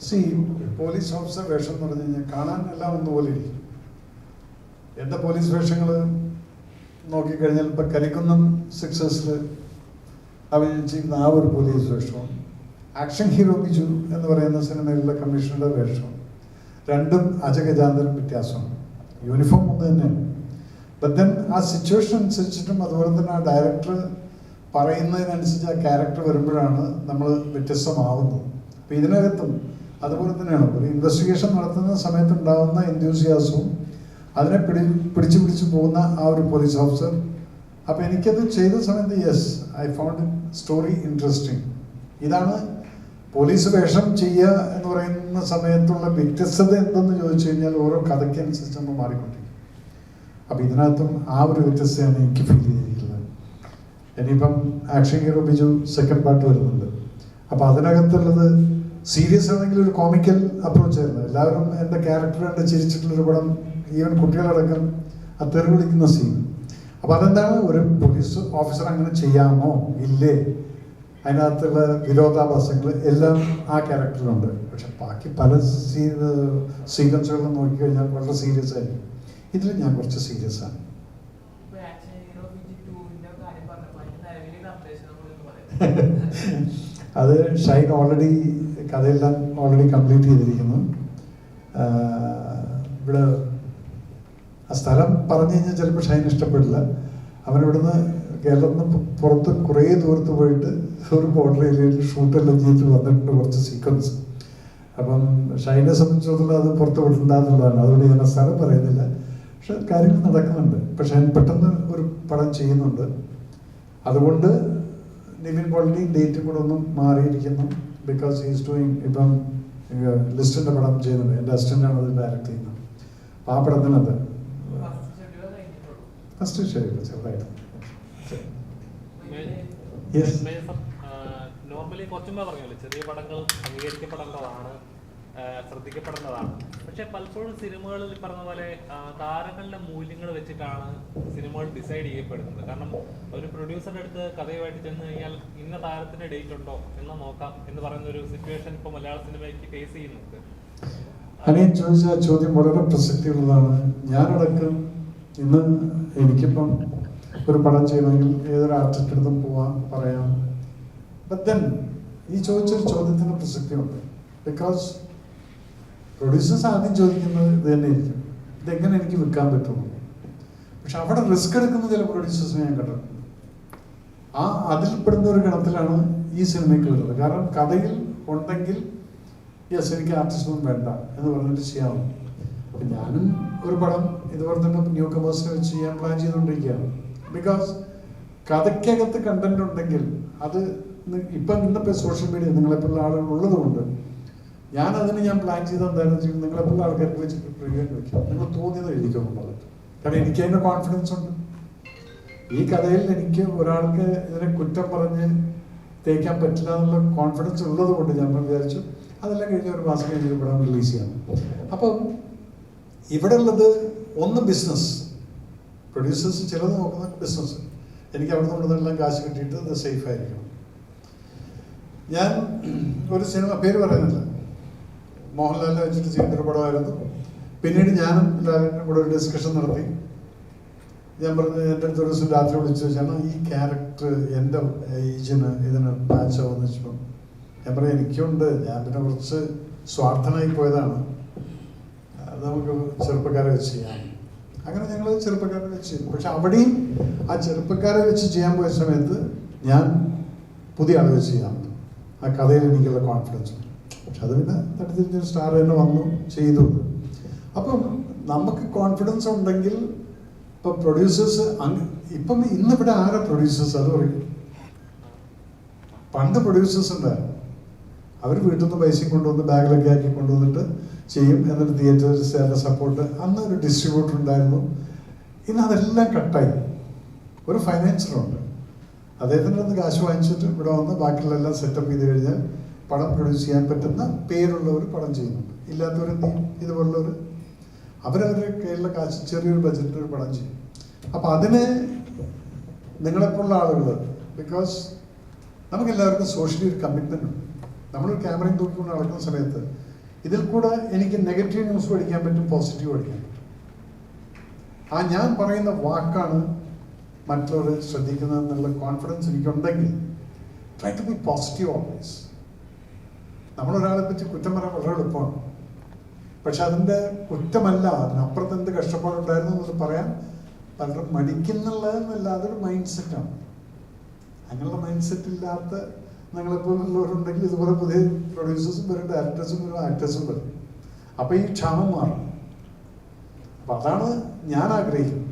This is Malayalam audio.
സി പോലീസ് ഓഫീസർ വേഷം എന്ന് പറഞ്ഞു കഴിഞ്ഞാൽ കാണാൻ എല്ലാം ഒന്നുപോലെ ഇരിക്കും. എൻ്റെ പോലീസ് വേഷങ്ങൾ നോക്കിക്കഴിഞ്ഞാൽ ഇപ്പം കരിക്കുന്നം സിക്സേഴ്സിൽ അഭിനയിച്ചിരുന്ന ആ ഒരു പോലീസ് വേഷവും ആക്ഷൻ ഹീറോ ബിജു എന്ന് പറയുന്ന സിനിമയിലുള്ള കമ്മീഷണറുടെ വേഷവും രണ്ടും അജഗജാന്തരം വ്യത്യാസമാണ്. യൂണിഫോം ഒന്ന് തന്നെയാണ്. ബട്ട് ദെൻ ആ സിറ്റുവേഷൻ അനുസരിച്ചിട്ടും അതുപോലെ തന്നെ ആ ഡയറക്ടർ പറയുന്നതിനനുസരിച്ച് ആ ക്യാരക്ടർ വരുമ്പോഴാണ് നമ്മൾ വ്യത്യസ്തമാവുന്നത്. അപ്പം ഇതിനകത്തും അതുപോലെ തന്നെയാണ് ഒരു ഇൻവെസ്റ്റിഗേഷൻ നടത്തുന്ന സമയത്ത് ഉണ്ടാകുന്ന എൻതൂസിയാസവും അതിനെ പിടിച്ചു പോകുന്ന ആ ഒരു പോലീസ് ഓഫീസർ. അപ്പം എനിക്കത് ചെയ്ത സമയത്ത് yes I found story interesting. ഇതാണ് പോലീസ് വേഷം ചെയ്യുക എന്ന് പറയുന്ന സമയത്തുള്ള വ്യത്യസ്തത എന്തെന്ന് ചോദിച്ചു കഴിഞ്ഞാൽ ഓരോ കഥയ്ക്കനുസരിച്ച് നമ്മൾ മാറിക്കൊണ്ടിരിക്കും. അപ്പം ഇതിനകത്തും ആ ഒരു വ്യത്യസ്തതയാണ് എനിക്ക് ഫീൽ ചെയ്തിരിക്കുന്നത്. ഇനിയിപ്പം action hero Biju second part വരുന്നുണ്ട്. അപ്പം അതിനകത്തുള്ളത് സീരിയസ് ആണെങ്കിൽ ഒരു കോമിക്കൽ അപ്രോച്ചായിരുന്നു. എല്ലാവരും എൻ്റെ ക്യാരക്ടർ കണ്ട് ചിരിച്ചിട്ടുള്ളൊരു പടം, ഈവൻ കുട്ടികളടക്കം ആ തെറി വിളിക്കുന്ന സീൻ. അപ്പം അതെന്താണ്, ഒരു പോലീസ് ഓഫീസർ അങ്ങനെ ചെയ്യാമോ ഇല്ലേ, അതിനകത്തുള്ള വിരോധാഭാസങ്ങൾ എല്ലാം ആ ക്യാരക്ടറിലുണ്ട്. പക്ഷെ ബാക്കി പല സീക്വൻസുകളും നോക്കിക്കഴിഞ്ഞാൽ വളരെ സീരിയസ് ആയിരിക്കും. ഇതിൽ ഞാൻ കുറച്ച് സീരിയസ് ആണ്. അത് ഷൈൻ ഓൾറെഡി കഥയെല്ലാം ഓൾറെഡി കംപ്ലീറ്റ് ചെയ്തിരിക്കുന്നു. ഇവിടെ ആ സ്ഥലം പറഞ്ഞു കഴിഞ്ഞാൽ ചിലപ്പോൾ ഷൈൻ ഇഷ്ടപ്പെടില്ല. അവനിവിടുന്ന് കേരളത്തിൽ നിന്ന് പുറത്ത് കുറേ ദൂരത്ത് പോയിട്ട് ഒരു ബോർഡർ ഏരിയയിൽ ഷൂട്ടെല്ലാം ചെയ്തിട്ട് വന്നിട്ടുണ്ട് കുറച്ച് സീക്വൻസ്. അപ്പം ഷൈനെ സംബന്ധിച്ചിടത്തോളം അത് പുറത്ത് വിടണ്ടെന്നുള്ളതാണ്. അതുകൊണ്ട് ഞാൻ ആ സ്ഥലം പറയുന്നില്ല. പക്ഷെ കാര്യങ്ങൾ നടക്കുന്നുണ്ട്. പക്ഷെ ഷൈൻ പെട്ടെന്ന് ഒരു പടം ചെയ്യുന്നുണ്ട്. അതുകൊണ്ട് നിവിൻ പോളിൻ്റെയും ഡേറ്റും കൂടെ ഒന്നും മാറിയിരിക്കുന്നു. ബിക്കോസ് ഹീസ് ഡൂയിങ് ഇപ്പം ലിസ്റ്റിൻ്റെ പടം ചെയ്യുന്നുണ്ട്. എൻ്റെ അസിസ്റ്റൻ്റാണ് അത് ഡയറക്റ്റ് ചെയ്യുന്നത്. അപ്പം ആ പടത്തിനത് ഫസ്റ്റ് ഷെഡ്യൂൾ ചെറുതായിട്ട്. നോർമലി കുറച്ചുമ്പോ പറഞ്ഞല്ലോ ചെറിയ പടങ്ങൾ അംഗീകരിക്കപ്പെടേണ്ടതാണ്, ശ്രദ്ധിക്കപ്പെടേണ്ടതാണ്. പക്ഷെ പലപ്പോഴും സിനിമകളിൽ പറഞ്ഞ പോലെ താരങ്ങളുടെ മൂല്യങ്ങൾ വെച്ചിട്ടാണ് സിനിമകൾ ഡിസൈഡ് ചെയ്യപ്പെടുന്നത്. കാരണം ഒരു പ്രൊഡ്യൂസറുടെ അടുത്ത് കഥയുമായിട്ട് ചെന്ന് കഴിഞ്ഞാൽ ഇന്ന താരത്തിന്റെ ഡേറ്റ് ഉണ്ടോ എന്ന് നോക്കാം എന്ന് പറയുന്ന ഒരു സിറ്റുവേഷൻ ഇപ്പൊ മലയാള സിനിമയ്ക്ക് ഫേസ് ചെയ്യുന്നുണ്ട്. അനിയൻ ചോദിച്ച ചോദ്യം വളരെ പ്രസക്തിയുള്ളതാണ്. ഞാനടക്കം ഇന്ന് എനിക്കിപ്പം ഒരു പടം ചെയ്യണമെങ്കിൽ ഏതൊരു ആർട്ടിസ്റ്റ് അടുത്തും പോവാം, പറയാം. ബട്ട് ദെൻ ഈ ചോദിച്ചൊരു ചോദ്യത്തിന് പ്രസക്തിയുണ്ട്. ബിക്കോസ് പ്രൊഡ്യൂസേഴ്സ് ആദ്യം ചോദിക്കുന്നത് ഇത് തന്നെ ഇരിക്കും, ഇതെങ്ങനെ എനിക്ക് വിൽക്കാൻ പറ്റുമോ. പക്ഷെ അവിടെ റിസ്ക് എടുക്കുന്ന ചില പ്രൊഡ്യൂസേഴ്സിനെ ഞാൻ കണ്ടിട്ടുണ്ട്. അതിൽപ്പെടുന്ന ഒരു ഗണത്തിലാണ് ഈ സിനിമയ്ക്ക് വരുന്നത്. കാരണം കഥയിൽ ഉണ്ടെങ്കിൽ യെസ് എനിക്ക് ആർട്ടിസ്റ്റൊന്നും വേണ്ട എന്ന് പറഞ്ഞിട്ട് ചെയ്യാവും. അപ്പം ഞാനും ഒരു പടം ഇതുപോലെ തന്നെ ന്യൂ കമേഴ്സിനെ വെച്ച് ചെയ്യാൻ പ്ലാൻ ചെയ്തുകൊണ്ടിരിക്കുകയാണ്. ബിക്കോസ് കഥയ്ക്കകത്ത് കണ്ടന്റ് ഉണ്ടെങ്കിൽ അത് ഇപ്പം ഇന്നിപ്പോൾ സോഷ്യൽ മീഡിയ നിങ്ങളെപ്പോലുള്ള ആളുകൾ ഉള്ളതുകൊണ്ട് ഞാൻ പ്ലാൻ ചെയ്ത് എന്താണെന്ന് വെച്ചാൽ നിങ്ങളെപ്പോലുള്ള ആൾക്കാർക്ക് വെച്ചിട്ട് പ്രിവ്യൂ വയ്ക്കും. നിങ്ങൾ തോന്നിയത് എഴുതിക്കുമെന്ന് പറഞ്ഞിട്ട്. കാരണം എനിക്ക് അതിൻ്റെ കോൺഫിഡൻസ് ഉണ്ട്. ഈ കഥയിൽ എനിക്ക് ഒരാൾക്ക് ഇതിനെ കുറ്റം പറഞ്ഞ് തേക്കാൻ പറ്റില്ല എന്നുള്ള കോൺഫിഡൻസ് ഉള്ളത് കൊണ്ട് ഞാൻ വിചാരിച്ചു അതെല്ലാം കഴിഞ്ഞ് ഒരു മാസം കഴിഞ്ഞ് ഇവിടെ റിലീസ് ചെയ്യാം. അപ്പം ഇവിടെ ഉള്ളത് ഒന്ന് ബിസിനസ്. പ്രൊഡ്യൂസേഴ്സ് ചിലത് നോക്കുന്ന ബിസിനസ്. എനിക്ക് അവിടെ നിന്നെല്ലാം കാശ് കിട്ടിയിട്ട് അത് സേഫ് ആയിരിക്കണം. ഞാൻ ഒരു സിനിമ പേര് പറയുന്നില്ല, മോഹൻലാലിനെ വെച്ചിട്ട് ചെയ്യുന്നൊരു പടമായിരുന്നു. പിന്നീട് ഞാനും ലാലിനും കൂടെ ഒരു ഡിസ്കഷൻ നടത്തി. ഞാൻ പറഞ്ഞു, എൻ്റെ അടുത്ത് ഒരു ദിവസം രാത്രി വിളിച്ചു വെച്ചാണ് ഈ ക്യാരക്ടർ എൻ്റെ ഏജിന് ഇതിന് മാച്ച് ആവുമെന്ന് വെച്ചപ്പോൾ ഞാൻ പറയും എനിക്കുണ്ട്, ഞാൻ പിന്നെ കുറച്ച് സ്വാർത്ഥനായി പോയതാണ്, അത് നമുക്ക് ചെറുപ്പക്കാരെ വെച്ച് ചെയ്യാം. അങ്ങനെ ഞങ്ങൾ ചെറുപ്പക്കാരെ വെച്ച് ചെയ്തു. പക്ഷെ അവിടെയും ആ ചെറുപ്പക്കാരെ വെച്ച് ചെയ്യാൻ പോയ സമയത്ത് ഞാൻ പുതിയ ആൾ വെച്ച് ചെയ്യാം. ആ കഥയിൽ എനിക്കുള്ള കോൺഫിഡൻസ് ഉണ്ട്. പക്ഷെ അത് പിന്നെ തട്ടിത്തിരിഞ്ഞൊരു സ്റ്റാർ തന്നെ വന്നു ചെയ്തു. അപ്പം നമുക്ക് കോൺഫിഡൻസ് ഉണ്ടെങ്കിൽ ഇപ്പം പ്രൊഡ്യൂസേഴ്സ് ഇപ്പം ഇന്നിവിടെ ആരാ പ്രൊഡ്യൂസേഴ്സ് അത് പറയും. പണ്ട് പ്രൊഡ്യൂസേഴ്സ് ഉണ്ടായിരുന്നു. അവർ വീട്ടിൽ നിന്ന് പൈസ കൊണ്ടുവന്ന് ബാഗിലൊക്കെ ആക്കി കൊണ്ടുവന്നിട്ട് ചെയ്യും. എന്നിട്ട് തിയേറ്റേഴ്സിൻ്റെ സപ്പോർട്ട്. അന്ന് ഒരു ഡിസ്ട്രിബ്യൂട്ടർ ഉണ്ടായിരുന്നു. ഇന്ന് അതെല്ലാം കട്ടായി. ഒരു ഫൈനാൻസറുണ്ട്, അദ്ദേഹത്തിൻ്റെ അടുത്ത് കാശ് വാങ്ങിച്ചിട്ട് ഇവിടെ വന്ന് ബാക്കിയുള്ളതെല്ലാം സെറ്റപ്പ് ചെയ്ത് കഴിഞ്ഞാൽ പടം പ്രൊഡ്യൂസ് ചെയ്യാൻ പറ്റുന്ന പേരുള്ളവർ പടം ചെയ്യുന്നുണ്ട്. ഇല്ലാത്തവരെന്ത് ചെയ്യും? ഇതുപോലുള്ളവർ അവരവരുടെ കയ്യിലുള്ള കാശ് ചെറിയൊരു ബഡ്ജറ്റിൽ ഒരു പടം ചെയ്യും. അപ്പം അതിന് നിങ്ങളെപ്പോലുള്ള ആളുകൾ, ബിക്കോസ് നമുക്കെല്ലാവർക്കും സോഷ്യലി ഒരു കമ്മിറ്റ്മെൻ്റ് ഉണ്ട്. നമ്മളൊരു ക്യാമറയും തൂക്കിക്കൊണ്ട് നടക്കുന്ന സമയത്ത് ഇതിൽ കൂടെ എനിക്ക് നെഗറ്റീവ് ന്യൂസ് പഠിക്കാൻ പറ്റും, പോസിറ്റീവ് പഠിക്കാൻ പറ്റും. ഞാൻ പറയുന്ന വാക്കാണ് മറ്റുള്ളവർ ശ്രദ്ധിക്കുന്നത് എന്നുള്ള കോൺഫിഡൻസ് എനിക്കുണ്ടെങ്കിൽ try to be positive always. നമ്മളൊരാളെ പറ്റി കുറ്റം പറയാൻ വളരെ എളുപ്പമാണ്, പക്ഷെ അതിൻ്റെ കുറ്റമല്ല, അതിനപ്പുറത്ത് എന്ത് കഷ്ടപ്പാടുണ്ടായിരുന്നു എന്ന് പറയാൻ പലരും മടിക്കുന്നുള്ളതെന്നല്ല, അതൊരു മൈൻഡ് സെറ്റാണ്. അങ്ങനെയുള്ള മൈൻഡ് സെറ്റ് ഇല്ലാത്ത ഞങ്ങളെപ്പോലുള്ളവരുണ്ടെങ്കിൽ ഇതുപോലെ പുതിയ പ്രൊഡ്യൂസേഴ്സും വരും, ഡയറക്ടേഴ്സും വരും, ആക്ടേഴ്സും വരും. അപ്പോൾ ഈ ക്ഷാമം മാറും. അപ്പം അതാണ് ഞാൻ ആഗ്രഹിക്കുന്നത്.